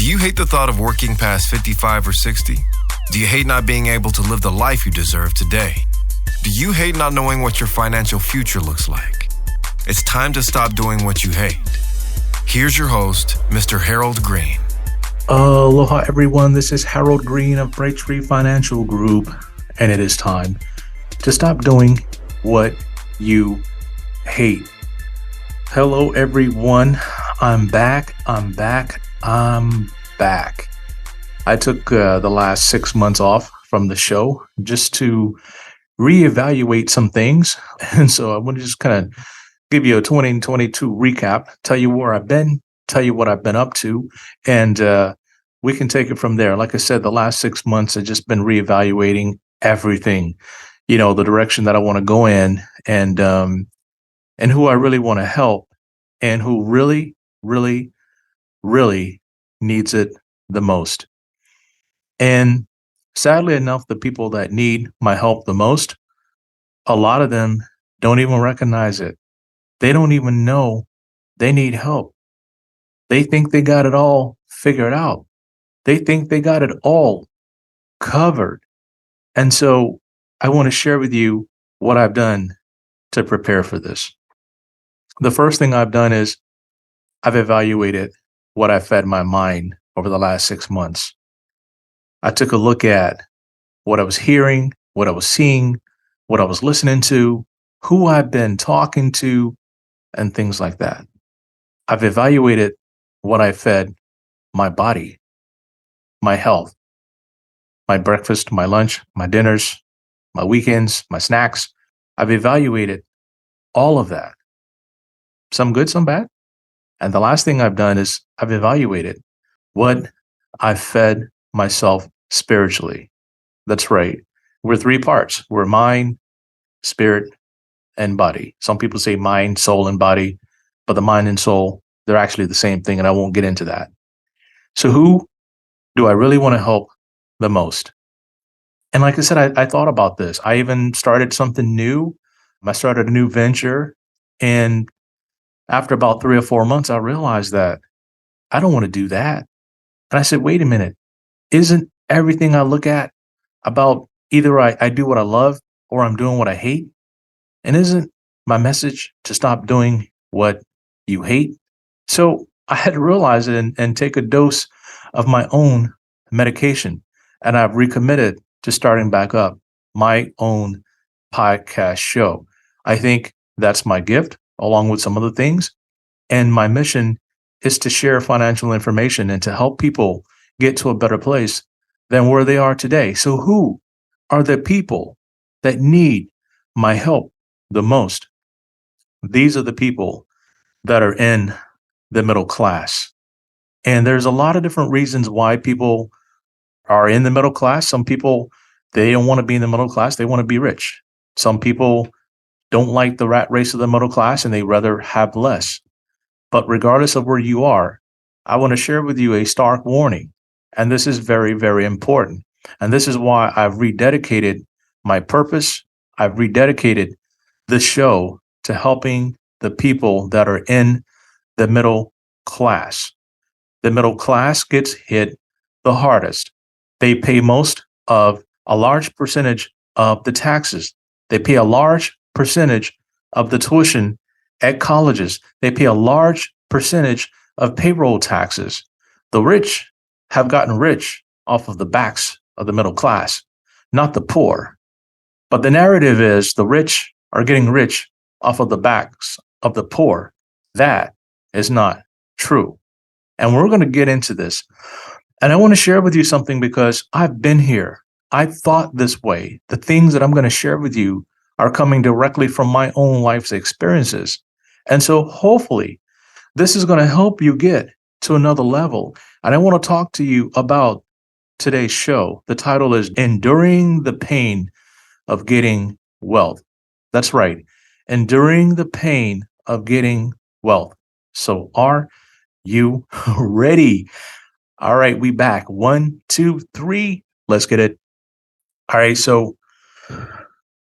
you hate the thought of working past 55 or 60? Do you hate not being able to live the life you deserve today? Do you hate not knowing what your financial future looks like? It's time to stop doing what you hate. Here's your host, Mr. Harold Green. Aloha, everyone. This is Harold Green of Bright Tree Financial Group, and it is time to stop doing what you hate. Hello, everyone. I'm back. I took the last 6 months off from the show just to reevaluate some things. And so I want to just kind of give you a 2022 recap, tell you where I've been, tell you what I've been up to, and we can take it from there. Like I said, the last 6 months I've just been reevaluating everything, the direction that I want to go in, and who I really want to help, and who really, really, really needs it the most. And sadly enough, the people that need my help the most, a lot of them don't even recognize it. They don't even know they need help. They think they got it all figured out. They think they got it all covered. And so I want to share with you what I've done to prepare for this. The first thing I've done is I've evaluated what I fed my mind over the last 6 months. I took a look at what I was hearing, what I was seeing, what I was listening to, who I've been talking to, and things like that. I've evaluated what I fed my body, my health, my breakfast, my lunch, my dinners, my weekends, my snacks. I've evaluated all of that. Some good, some bad. And the last thing I've done is I've evaluated what I've fed myself spiritually. That's right. We're three parts. We're mind, spirit, and body. Some people say mind, soul, and body, but the mind and soul, they're actually the same thing, and I won't get into that. So who do I really want to help the most? And like I said, I thought about this. I even started something new. I started a new venture, and after about 3 or 4 months, I realized that I don't want to do that. And I said, wait a minute, isn't everything I look at about either I do what I love or I'm doing what I hate? And isn't my message to stop doing what you hate? So I had to realize it and take a dose of my own medication. And I've recommitted to starting back up my own podcast show. I think that's my gift, along with some other things. And my mission is to share financial information and to help people get to a better place than where they are today. So who are the people that need my help the most? These are the people that are in the middle class. And there's a lot of different reasons why people are in the middle class. Some people, they don't want to be in the middle class. They want to be rich. Some people don't like the rat race of the middle class and they rather have less. But regardless of where you are, I want to share with you a stark warning. And this is very, very important. And this is why I've rededicated my purpose. I've rededicated the show to helping the people that are in the middle class. The middle class gets hit the hardest. They pay most of a large percentage of the taxes. They pay a large percentage of the tuition at colleges. They pay a large percentage of payroll taxes. The rich have gotten rich off of the backs of the middle class, not the poor. But the narrative is the rich are getting rich off of the backs of the poor. That is not true. And we're going to get into this. And I want to share with you something because I've been here. I thought this way. The things that I'm going to share with you are coming directly from my own life's experiences. And so hopefully this is going to help you get to another level. And I want to talk to you about today's show. The title is Enduring the Pain of Getting Wealth. That's right. Enduring the pain of getting wealth. So are you ready? All right, we back. 1, 2, 3. Let's get it. All right, so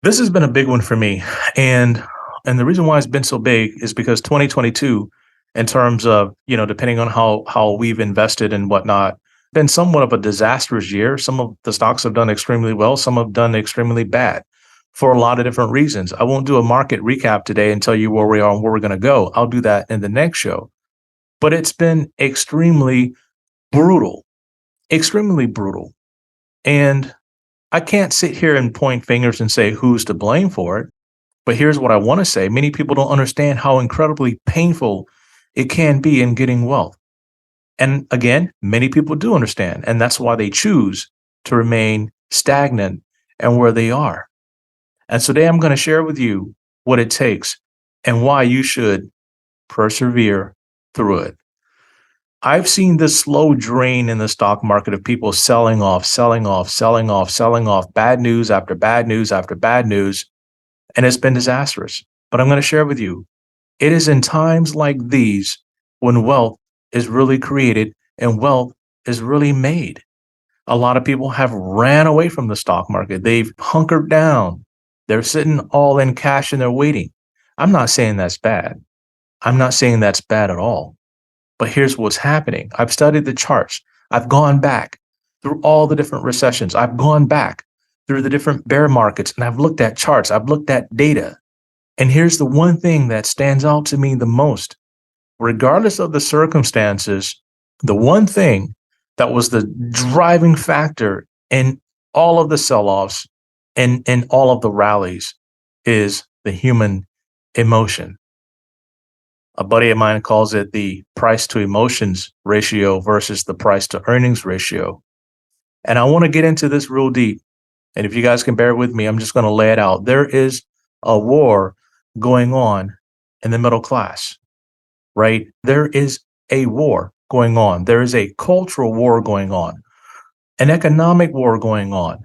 this has been a big one for me. And the reason why it's been so big is because 2022 in terms of, depending on how we've invested and whatnot, been somewhat of a disastrous year. Some of the stocks have done extremely well. Some have done extremely bad for a lot of different reasons. I won't do a market recap today and tell you where we are and where we're going to go. I'll do that in the next show. But it's been extremely brutal, extremely brutal. And I can't sit here and point fingers and say who's to blame for it. But here's what I want to say. Many people don't understand how incredibly painful it can be in getting wealth. And again, many people do understand. And that's why they choose to remain stagnant and where they are. And so today I'm going to share with you what it takes and why you should persevere through it. I've seen this slow drain in the stock market of people selling off, bad news after bad news after bad news. And it's been disastrous. But I'm going to share with you, it is in times like these when wealth is really created and wealth is really made. A lot of people have ran away from the stock market. They've hunkered down. They're sitting all in cash and they're waiting. I'm not saying that's bad. I'm not saying that's bad at all. But here's what's happening. I've studied the charts. I've gone back through all the different recessions. I've gone back through the different bear markets and I've looked at charts. I've looked at data. And here's the one thing that stands out to me the most. Regardless of the circumstances, the one thing that was the driving factor in all of the sell-offs and in all of the rallies is the human emotion. A buddy of mine calls it the price to emotions ratio versus the price to earnings ratio. And I want to get into this real deep. And if you guys can bear with me, I'm just going to lay it out. There is a war going on in the middle class, right? There is a war going on. There is a cultural war going on, an economic war going on,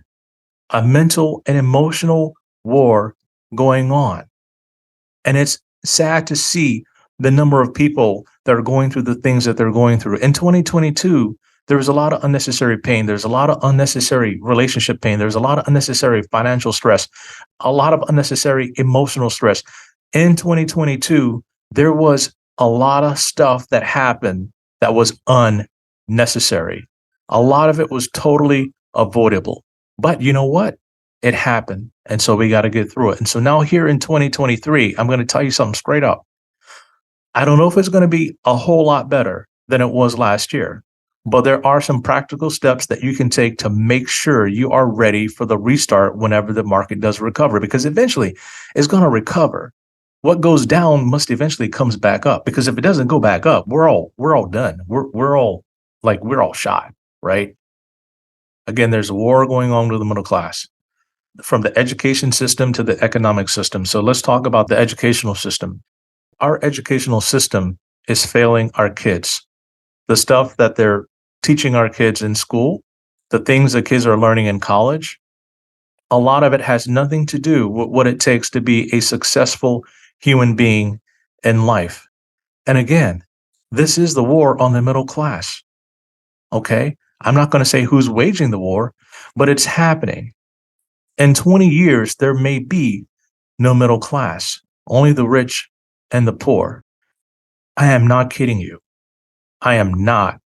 a mental and emotional war going on. And it's sad to see the number of people that are going through the things that they're going through. In 2022, there was a lot of unnecessary pain. There's a lot of unnecessary relationship pain. There's a lot of unnecessary financial stress, a lot of unnecessary emotional stress. In 2022, there was a lot of stuff that happened that was unnecessary. A lot of it was totally avoidable. But you know what? It happened. And so we got to get through it. And so now here in 2023, I'm going to tell you something straight up. I don't know if it's going to be a whole lot better than it was last year, but there are some practical steps that you can take to make sure you are ready for the restart whenever the market does recover, because eventually it's going to recover. What goes down must eventually comes back up, because if it doesn't go back up, we're all done. We're all shot, right? Again, there's a war going on with the middle class, from the education system to the economic system. So let's talk about the educational system. Our educational system is failing our kids. The stuff that they're teaching our kids in school, the things that kids are learning in college, a lot of it has nothing to do with what it takes to be a successful human being in life. And again, this is the war on the middle class. Okay? I'm not going to say who's waging the war, but it's happening. In 20 years, there may be no middle class, only the rich and the poor. I am not kidding you. I am not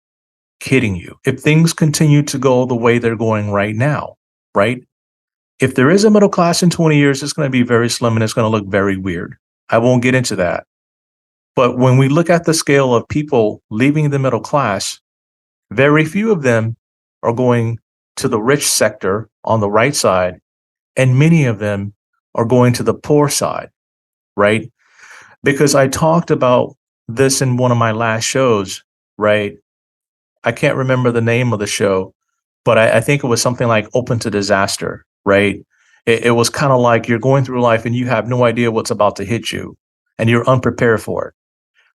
kidding you. If things continue to go the way they're going right now, right? If there is a middle class in 20 years, it's going to be very slim and it's going to look very weird. I won't get into that. But when we look at the scale of people leaving the middle class, very few of them are going to the rich sector on the right side, and many of them are going to the poor side, right? Because I talked about this in one of my last shows, right? I can't remember the name of the show, but I think it was something like Open to Disaster, right? It was kind of like you're going through life and you have no idea what's about to hit you and you're unprepared for it.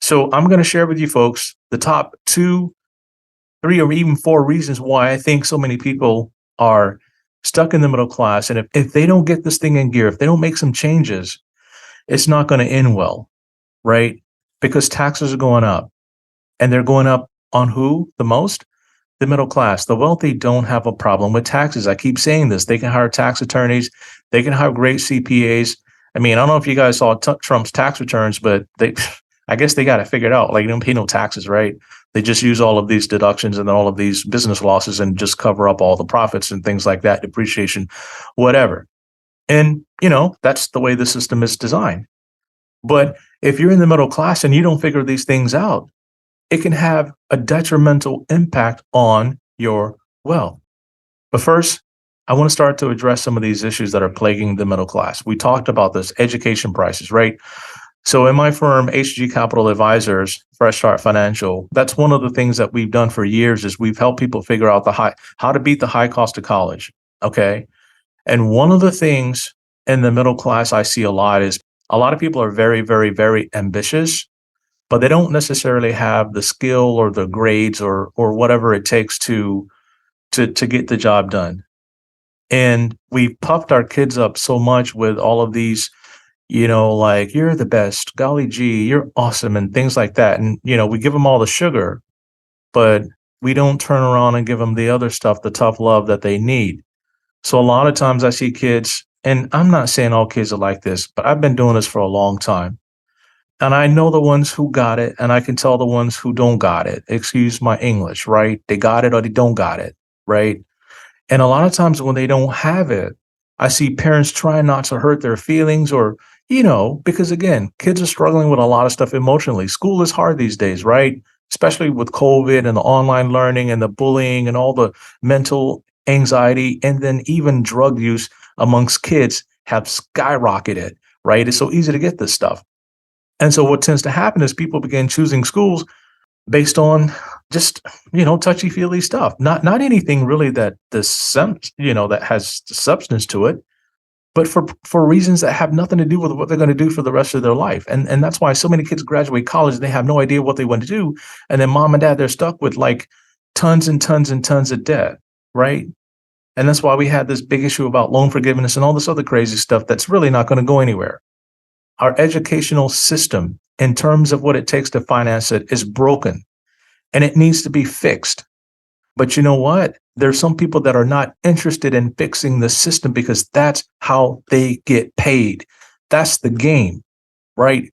So I'm going to share with you folks the top 2, 3, or even 4 reasons why I think so many people are stuck in the middle class. And if they don't get this thing in gear, if they don't make some changes, it's not going to end well, right? Because taxes are going up, and they're going up on who the most? The middle class. The wealthy don't have a problem with taxes. I keep saying this. They can hire tax attorneys. They can hire great CPAs. I mean, I don't know if you guys saw Trump's tax returns, but I guess they got it figured out. Like, they don't pay no taxes, right? They just use all of these deductions and all of these business losses and just cover up all the profits and things like that, depreciation, whatever. And, that's the way the system is designed. But if you're in the middle class and you don't figure these things out, it can have a detrimental impact on your wealth. But first, I want to start to address some of these issues that are plaguing the middle class. We talked about this education prices, right? So in my firm, HG Capital Advisors, Fresh Start Financial, that's one of the things that we've done for years is we've helped people figure out how to beat the high cost of college. Okay. And one of the things in the middle class I see a lot is a lot of people are very, very, very ambitious, but they don't necessarily have the skill or the grades or whatever it takes to get the job done. And we've puffed our kids up so much with all of these, like, you're the best, golly gee, you're awesome, and things like that. And, we give them all the sugar, but we don't turn around and give them the other stuff, the tough love that they need. So a lot of times I see kids, and I'm not saying all kids are like this, but I've been doing this for a long time. And I know the ones who got it, and I can tell the ones who don't got it. Excuse my English, right? They got it or they don't got it, right? And a lot of times when they don't have it, I see parents trying not to hurt their feelings or, because again, kids are struggling with a lot of stuff emotionally. School is hard these days, right? Especially with COVID and the online learning and the bullying and all the mental anxiety, and then even drug use amongst kids have skyrocketed, right? It's so easy to get this stuff. And so what tends to happen is people begin choosing schools based on just, touchy-feely stuff. Not anything really that that has substance to it, but for reasons that have nothing to do with what they're going to do for the rest of their life. And that's why so many kids graduate college, they have no idea what they want to do. And then mom and dad, they're stuck with like tons and tons and tons of debt, right? And that's why we had this big issue about loan forgiveness and all this other crazy stuff that's really not going to go anywhere. Our educational system, in terms of what it takes to finance it, is broken and it needs to be fixed. But you know what? There's some people that are not interested in fixing the system because that's how they get paid. That's the game, right?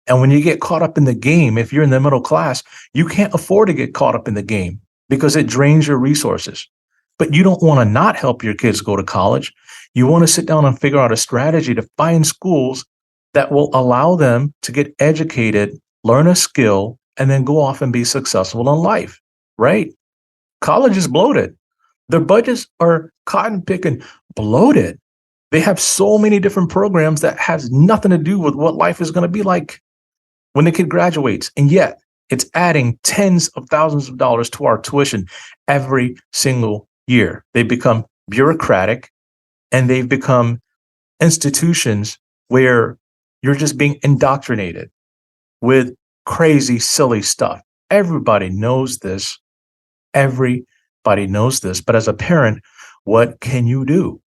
And when you get caught up in the game, if you're in the middle class, you can't afford to get caught up in the game because it drains your resources. But you don't want to not help your kids go to college. You want to sit down and figure out a strategy to find schools that will allow them to get educated, learn a skill, and then go off and be successful in life, right? College is bloated. Their budgets are cotton picking bloated. They have so many different programs that has nothing to do with what life is going to be like when the kid graduates. And yet it's adding tens of thousands of dollars to our tuition every single year. They become bureaucratic and they've become institutions where you're just being indoctrinated with crazy, silly stuff. Everybody knows this. Everybody knows this. But as a parent, what can you do?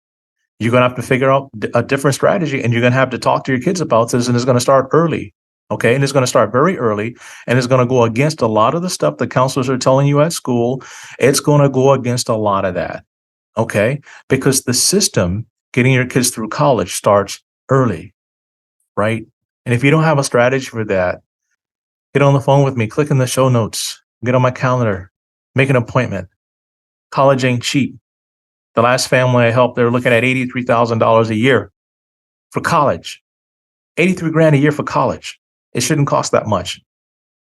You're going to have to figure out a different strategy, and you're going to have to talk to your kids about this, and it's going to start early. Okay. And it's going to start very early, and it's going to go against a lot of the stuff the counselors are telling you at school. It's going to go against a lot of that. Okay. Because the system getting your kids through college starts early. Right. And if you don't have a strategy for that, get on the phone with me, click in the show notes, get on my calendar, make an appointment. College ain't cheap. The last family I helped, they were looking at $83,000 a year for college. 83 grand a year for college. It shouldn't cost that much.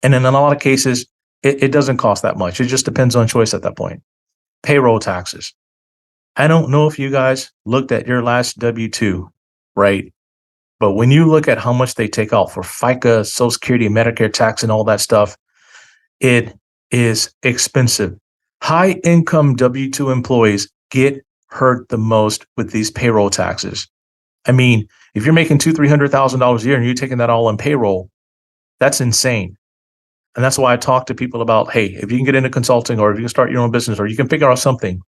And in a lot of cases, it doesn't cost that much. It just depends on choice at that point. Payroll taxes. I don't know if you guys looked at your last W-2, right? But when you look at how much they take out for FICA, Social Security, Medicare tax, and all that stuff, it is expensive. High income W-2 employees get hurt the most with these payroll taxes. I mean, if you're making $200,000-$300,000 a year and you're taking that all on payroll, that's insane. And that's why I talk to people about, hey, if you can get into consulting or if you can start your own business or you can figure out something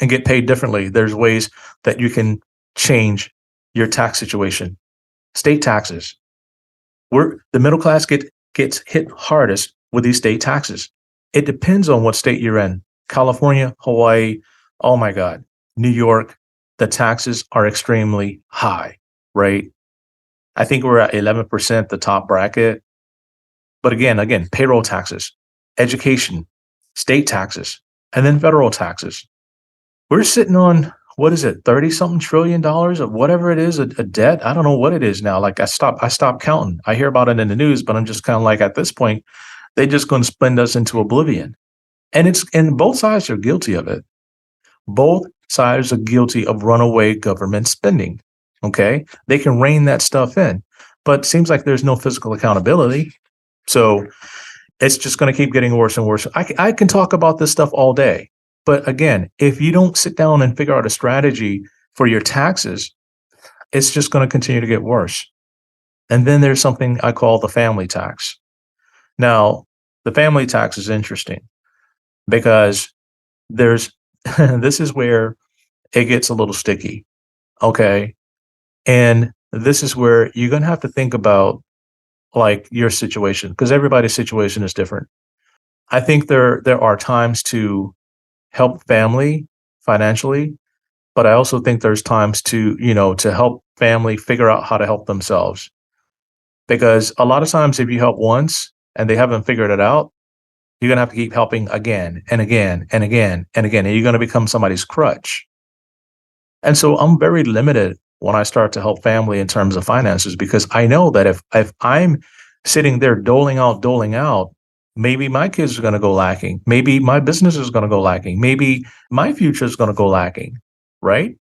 and get paid differently, there's ways that you can change your tax situation. State taxes. The middle class gets hit hardest with these state taxes. It depends on what state you're in. California, Hawaii, oh my God, New York, the taxes are extremely high, right? I think we're at 11%, the top bracket. But again, payroll taxes, education, state taxes, and then federal taxes. We're sitting on, what is it, 30 something trillion dollars of whatever it is, a debt. I don't know what it is now. Like I stopped counting. I hear about it in the news, but I'm just kind of like, at this point, they're just going to spend us into oblivion. And both sides are guilty of it. Both sides are guilty of runaway government spending. Okay. They can rein that stuff in, but it seems like there's no physical accountability. So it's just going to keep getting worse and worse. I can talk about this stuff all day. But again, if you don't sit down and figure out a strategy for your taxes, it's just going to continue to get worse. And then there's something I call the family tax. Now, the family tax is interesting because there's this is where it gets a little sticky. Okay. And this is where you're going to have to think about like your situation, because everybody's situation is different. I think there are times to help family financially, but I also think there's times to help family figure out how to help themselves. Because a lot of times if you help once and they haven't figured it out, you're going to have to keep helping again and again and again and again, and you're going to become somebody's crutch. And so I'm very limited when I start to help family in terms of finances, because I know that if I'm sitting there doling out, maybe my kids are going to go lacking. Maybe my business is going to go lacking. Maybe my future is going to go lacking, right?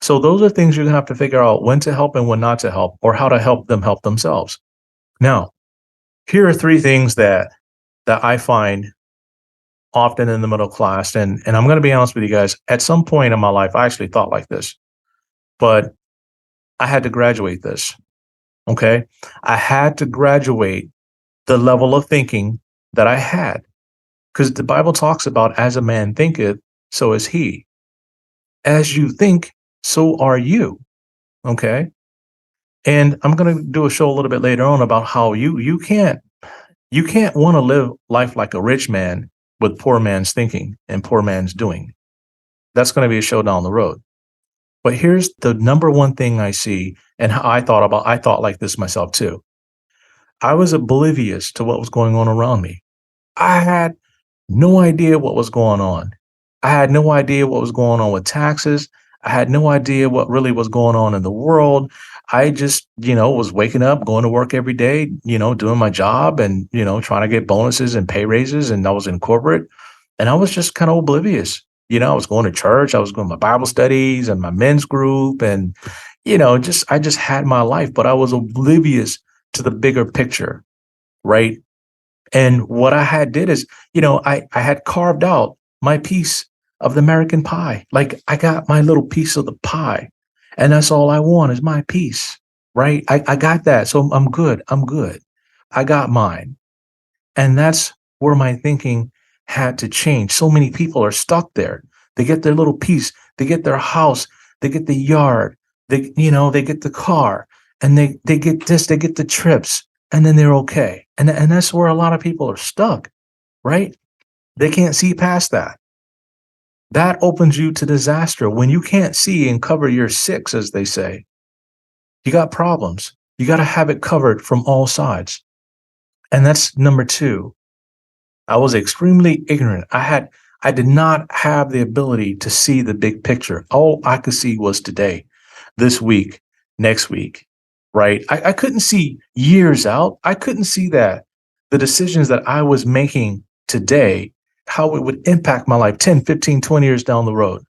So those are things you're going to have to figure out when to help and when not to help, or how to help them help themselves. Now, here are three things that I find often in the middle class. And I'm going to be honest with you guys, at some point in my life, I actually thought like this, but I had to graduate this. Okay. I had to graduate the level of thinking that I had, because the Bible talks about, as a man thinketh, so is he. As you think, so are you. Okay. And I'm going to do a show a little bit later on about how you can't want to live life like a rich man with poor man's thinking and poor man's doing. That's going to be a show down the road. But here's the number one thing I see, and how I thought like this myself too. I was oblivious to what was going on around me. I had no idea what was going on. I had no idea what was going on with taxes. I had no idea what really was going on in the world. I just, was waking up, going to work every day, doing my job and, trying to get bonuses and pay raises. And I was in corporate and I was just kind of oblivious. I was going to church. I was going to my Bible studies and my men's group. And, I just had my life, but I was oblivious to the bigger picture. Right. And what I had did is, I had carved out my piece of the American pie. Like I got my little piece of the pie, and that's all I want is my piece, right? I got that. So I'm good. I'm good. I got mine. And that's where my thinking had to change. So many people are stuck there. They get their little piece, they get their house, they get the yard, they get the car, and they get this, they get the trips, and then they're okay. And that's where a lot of people are stuck, right? They can't see past that. That opens you to disaster. When you can't see and cover your six, as they say, you got problems. You got to have it covered from all sides. And that's number two. I was extremely ignorant. I did not have the ability to see the big picture. All I could see was today, this week, next week, right? I couldn't see years out. I couldn't see that the decisions that I was making today, how it would impact my life 10, 15, 20 years down the road.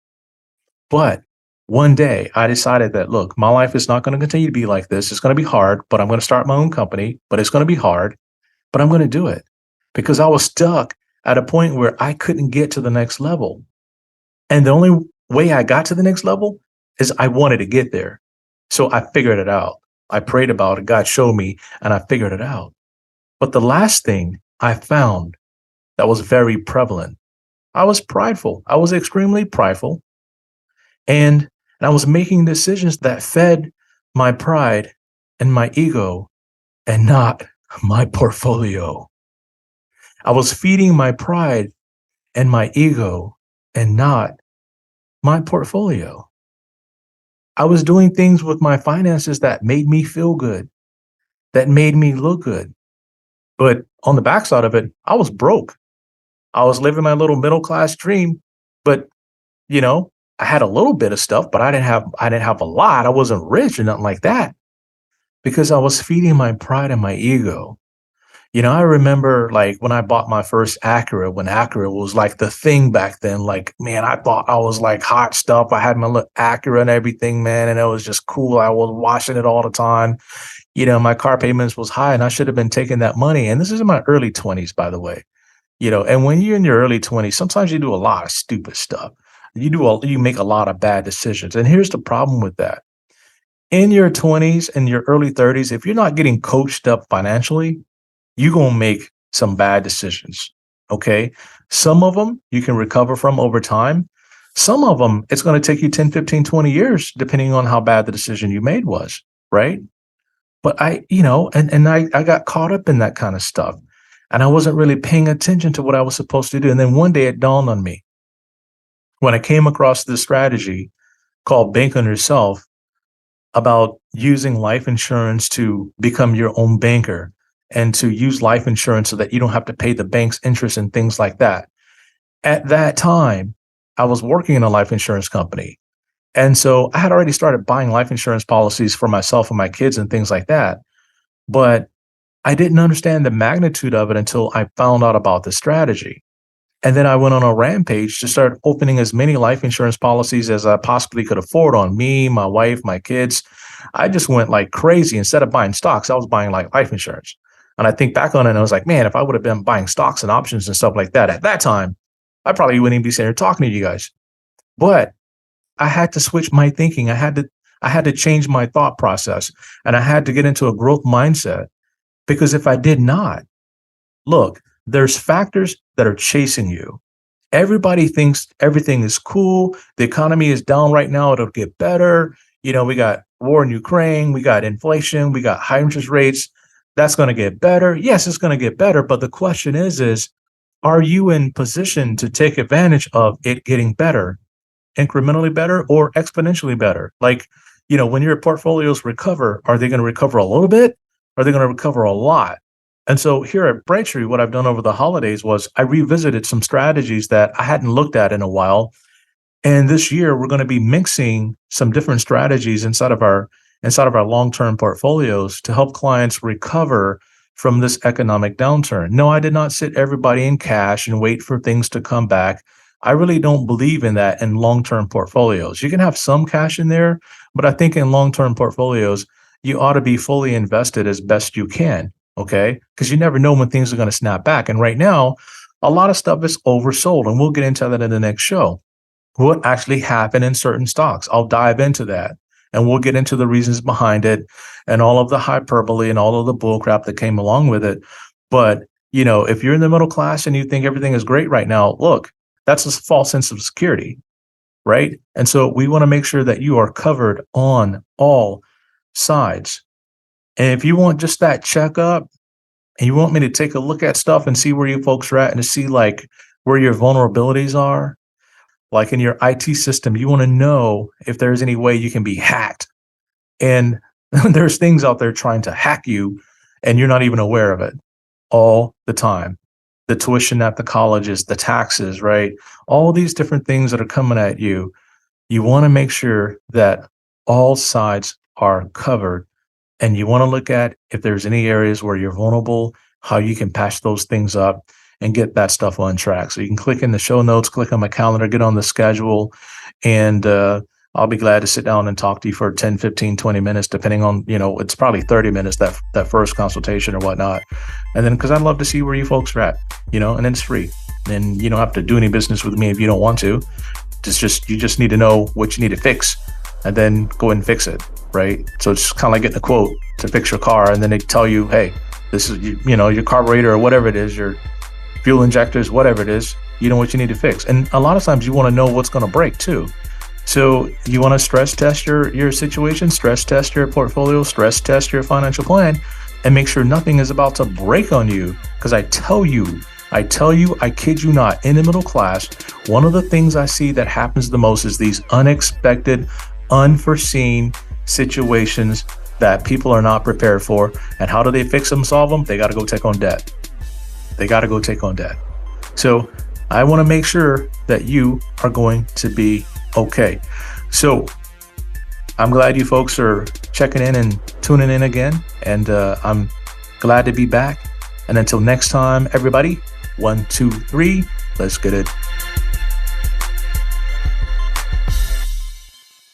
But one day I decided that, look, my life is not going to continue to be like this. It's going to be hard, but I'm going to start my own company, but it's going to be hard, but I'm going to do it because I was stuck at a point where I couldn't get to the next level. And the only way I got to the next level is I wanted to get there. So I figured it out. I prayed about it. God showed me and I figured it out. But the last thing I found that was very prevalent, I was prideful. I was extremely prideful. And I was making decisions that fed my pride and my ego and not my portfolio. I was feeding my pride and my ego and not my portfolio. I was doing things with my finances that made me feel good, that made me look good. But on the backside of it, I was broke. I was living my little middle class dream, but you know, I had a little bit of stuff, but I didn't have a lot. I wasn't rich or nothing like that because I was feeding my pride and my ego. I remember like when I bought my first Acura, when Acura was like the thing back then. Like, man, I thought I was like hot stuff. I had my little Acura and everything, man, and it was just cool. I was washing it all the time. My car payments was high and I should have been taking that money. And this is in my early 20s, by the way. And when you're in your early 20s, sometimes you do a lot of stupid stuff. You make a lot of bad decisions. And here's the problem with that. In your 20s and your early 30s, if you're not getting coached up financially, you're going to make some bad decisions. Okay. Some of them you can recover from over time. Some of them, it's going to take you 10, 15, 20 years, depending on how bad the decision you made was. Right. But I got caught up in that kind of stuff and I wasn't really paying attention to what I was supposed to do. And then one day it dawned on me when I came across this strategy called Bank on Yourself about using life insurance to become your own banker and to use life insurance so that you don't have to pay the bank's interest and things like that. At that time, I was working in a life insurance company. And so I had already started buying life insurance policies for myself and my kids and things like that. But I didn't understand the magnitude of it until I found out about the strategy. And then I went on a rampage to start opening as many life insurance policies as I possibly could afford on me, my wife, my kids. I just went like crazy. Instead of buying stocks, I was buying like life insurance. And I think back on it and I was like, man, if I would have been buying stocks and options and stuff like that at that time, I probably wouldn't even be sitting here talking to you guys. But I had to switch my thinking. I had to change my thought process and I had to get into a growth mindset because if I did not, look, there's factors that are chasing you. Everybody thinks everything is cool. The economy is down right now. It'll get better. We got war in Ukraine. We got inflation. We got high interest rates. That's going to get better. Yes, it's going to get better. But the question is, are you in position to take advantage of it getting better, incrementally better or exponentially better? Like, when your portfolios recover, are they going to recover a little bit? Or are they going to recover a lot? And so here at Braintree, what I've done over the holidays was I revisited some strategies that I hadn't looked at in a while. And this year, we're going to be mixing some different strategies inside of our long-term portfolios to help clients recover from this economic downturn. No, I did not sit everybody in cash and wait for things to come back. I really don't believe in that in long-term portfolios. You can have some cash in there, but I think in long-term portfolios, you ought to be fully invested as best you can. Okay. Because you never know when things are going to snap back. And right now, a lot of stuff is oversold. And we'll get into that in the next show. What actually happened in certain stocks? I'll dive into that. And we'll get into the reasons behind it and all of the hyperbole and all of the bullcrap that came along with it. But, if you're in the middle class and you think everything is great right now, look, that's a false sense of security. Right. And so we want to make sure that you are covered on all sides. And if you want just that checkup and you want me to take a look at stuff and see where you folks are at and to see like where your vulnerabilities are, like in your IT system, you want to know if there's any way you can be hacked. And there's things out there trying to hack you and you're not even aware of it all the time. The tuition at the colleges, the taxes, right? All these different things that are coming at you. You want to make sure that all sides are covered. And you want to look at if there's any areas where you're vulnerable, how you can patch those things up and get that stuff on track. So you can click in the show notes, click on my calendar, get on the schedule, and I'll be glad to sit down and talk to you for 10, 15, 20 minutes, depending on, it's probably 30 minutes, that first consultation or whatnot. And then, because I'd love to see where you folks are at, and then it's free. And you don't have to do any business with me if you don't want to. You just need to know what you need to fix and then go and fix it. Right. So it's kind of like getting a quote to fix your car. And then they tell you, hey, this is, your carburetor or whatever it is, your fuel injectors, whatever it is, you know what you need to fix. And a lot of times you want to know what's going to break too. So you want to stress test your situation, stress test your portfolio, stress test your financial plan, and make sure nothing is about to break on you. Because I kid you not, in the middle class, one of the things I see that happens the most is these unexpected, unforeseen situations that people are not prepared for. And how do they fix them, solve them? They got to go take on debt. So I want to make sure that you are going to be okay. So I'm glad you folks are checking in and tuning in again. And I'm glad to be back. And until next time, everybody, 1, 2, 3, let's get it.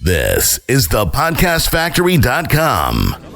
This is thepodcastfactory.com.